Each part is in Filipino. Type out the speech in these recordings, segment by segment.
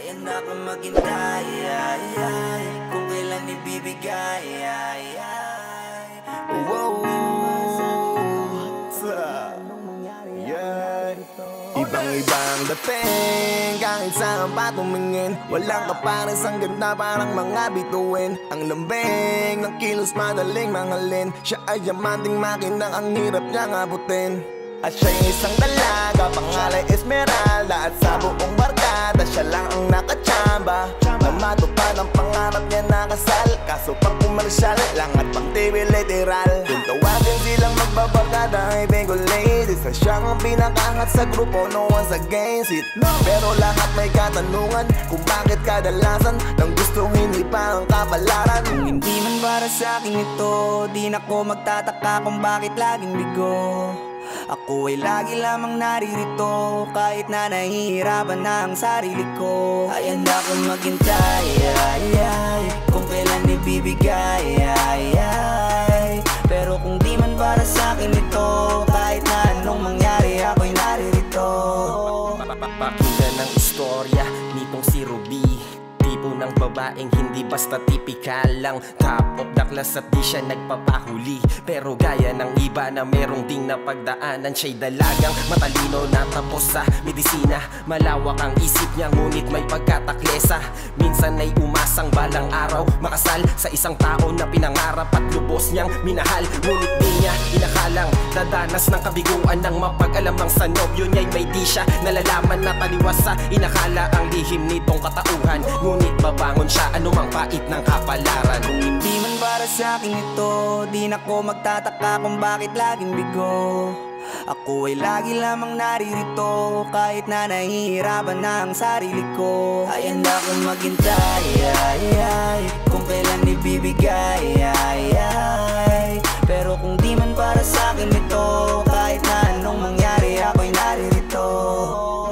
Ayan na kung maghintay, kung kailan ibibigay, wow. Yeah. Ibang-ibang dating, kahit saan pa tumingin. Walang kapares, ang ganda parang mga bituin. Ang lambing ng kilos, madaling mangalin. Siya ay yamanting makinang, ang hirap niyang abutin. At siya'y isang dalaga, pangalan Esmeralda. At sa buong barkada, siya lang ang nakachamba. Na matupad ang pangarap niya na kasal. Kaso pang komersyal lang at pang TV literal. Kung tawagin silang magbabarkada ay Bengo ladies. Na siyang ang pinakaangat sa grupo, no one's against it. Pero lahat may katanungan kung bakit kadalasan nang gusto hindi pa ang kapalaran. Kung hindi man para sa akin ito, di na ko magtataka kung bakit laging bigo. Ako ay lagi lamang naririto, kahit na nahihirapan na ang sarili ko. Ayan na kung maghintay, kung kailan ibibigay, pero kung di man para sa akin ito, kahit na anong mangyari, ako'y naririto. Pakinggan ang istorya nitong si Ruby, tipo ng babaeng hindi basta tipikal lang. Top of the class at di siya nagpapahuli, pero gaya ng iba na merong ding napagdaanan. Siya'y dalagang matalino na tapos sa medisina. Malawak ang isip niya ngunit may pagkataklesa. Minsan ay umasang balang araw makasal sa isang tao na pinangarap at lubos niyang minahal. Ngunit di niya inakalang dadanas ng kabiguan ng mapag-alam ang sa nobyo niya'y may di siya nalalaman na taliwas sa inakala ang lihim nitong katauhan. Ngunit babangon siya anumang pait ng kapalaran. Kung hindi man para sa akin ito, di na ko magtataka kung bakit laging bigo. Ako ay lagi lamang naririto, kahit na nahihirapan na ang sarili ko. Ayan na kung maghintay, kung kailan ibibigay, pero kung di man para sa akin ito, kahit na anong mangyari, ako'y naririto.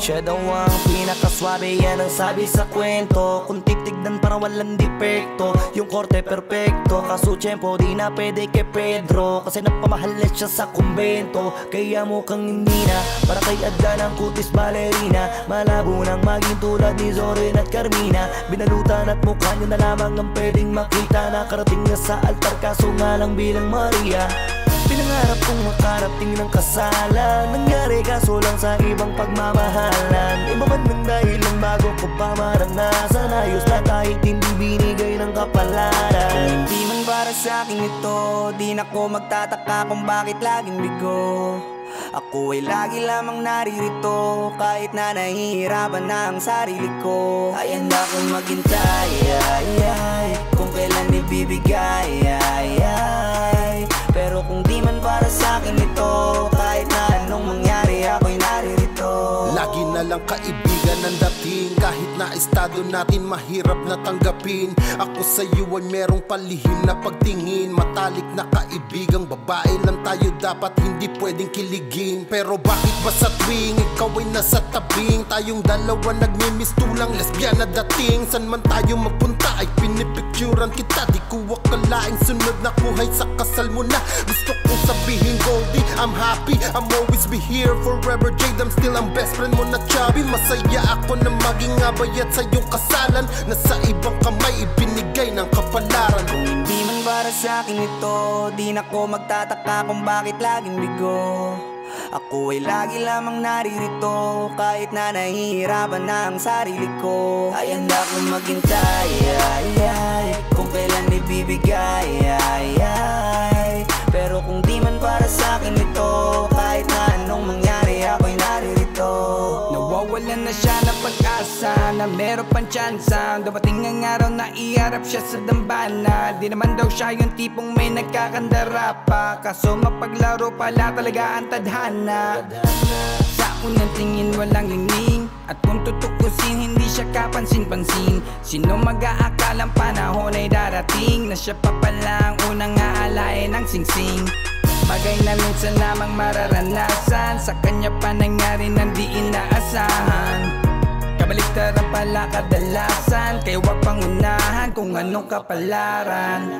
Siya daw ang pinakaswabe, yan ang sabi sa kwento. Kung titignan parang walang depekto, yung korte perfecto. Kaso tiyempo di na pwede kay Pedro, kasi napamahalit siya sa kumbento. Kaya mukhang hindi na para kay Adla ng kutis balerina. Malabo nang maging tulad ni Zorin at Carmina. Binalutan at mukha niya na lamang ang pwedeng makita. Nakarating na sa altar kaso nga lang bilang Maria. Pinangarap kong makarating ng kasalan, nangyari kaso lang sa ibang pagmamahalan. Iba man ng dahilan bago ko pa maranasan, ayos na kahit hindi binigay ng kapalaran. Kung hindi man para sa akin ito, di na ko magtataka kung bakit laging bigo. Ako ay lagi lamang naririto, kahit na nahihirapan na ang sarili ko. Ayan na kung maghintay, kung kailan ibibigay, pero kung di man para sa akin ito, kahit na anong mangyari, ako'y naririto. Lagi na lang kaibigan ang dating, kahit na estado natin mahirap na tanggapin. Ako sa iyo ay merong palihim na pagtingin. Matalik na kaibigang babae lang tayo, dapat hindi pwedeng kiligin. Pero bakit ba sa tuwing ikaw ay nasa tabing, tayong dalawa nagmimistulang lesbiana dating? San man tayo magpunta ay pinipicturan kita. Di ko akalaing sunod na kuhay sa kasal mo na. Gusto kong sabihin Goldie, I'm happy, I'm always be here forever. Jade, I'm still ang best friend mo na chubby. Masaya ako na maging abay at sa iyong kasalan, na sa ibang kamay ibinigay ng kapalaran. Kung hindi man para sa akin ito, di na ko magtataka kung bakit laging bigo. Ako ay lagi lamang naririto, kahit na nahihirapan na ang sarili ko. Ayan na kung maghintay, kung kailan ibibigay, pero kung di man para sa akin ito, kahit na anong mangyari, ako'y naririto. Nawawalan na siya ng pag-asa na meron pang tsansa. Dumating ang araw na iharap siya sa dambana. Di naman daw siya yung tipong may nagkakandara pa, kaso mapaglaro pala talaga ang tadhana. Sa unang tingin walang lingling, at kung tutukusin hindi siya kapansin-pansin. Sino mag-aakalang panahon ay darating, na siya pa pala ang unang aalain ng singsing. Bagay na minsan lamang mararanasan, sa kanya pa nangyari nang di inaasahan. Kabaliktaran pala kadalasan, kaya huwag pangunahan kung anong kapalaran.